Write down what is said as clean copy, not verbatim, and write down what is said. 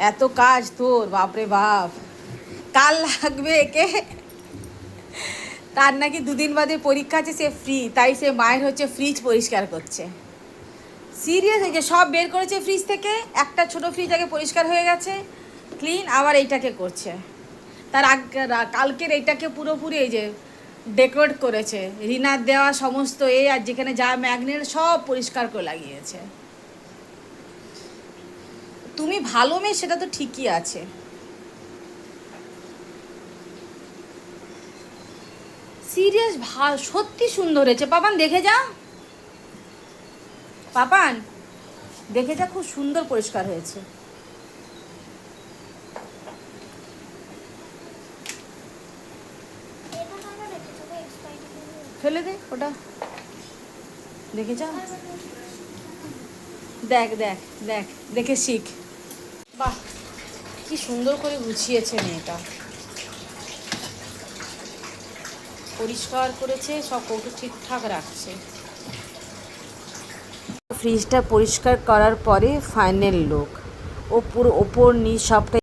এত কাজ তোর, বাপরে বাপ। কাল লাগবে একে, তার নাকি 2 দিন বাদে পরীক্ষা আছে, সে ফ্রি, তাই সে মায়ের হচ্ছে ফ্রিজ পরিষ্কার করছে। সিরিয়াস হয়েছে, সব বের করেছে ফ্রিজ থেকে, একটা ছোট ফ্রিজ আগে পরিষ্কার হয়ে গেছে ক্লিন, আবার এইটাকে করছে। তার কালকের এইটাকে পুরোপুরি এই যে ডেকোরেট করেছে, রিনার দেওয়া সমস্ত আর যেখানে যা ম্যাগনেট সব পরিষ্কার করে লাগিয়েছে। তুমি ভালো মেয়ে সেটা তো ঠিকই আছে। সিরিয়াস সত্যি সুন্দর হয়েছে পাপান, দেখে যা পাপান, দেখে যা, খুব সুন্দর পরিষ্কার হয়েছে। ফেলে দে ওটা, দেখে যা, দেখ দেখ দেখ, দেখে শিখ। বাহ, কি সুন্দর করে গুছিয়েছে মেয়েটা, পরিষ্কার করেছে, সব কৌটো ঠিকঠাক রাখছে। ফ্রিজটা পরিষ্কার করার পরে ফাইনাল লুক, ও পুরো ওপর নিচ সবটাই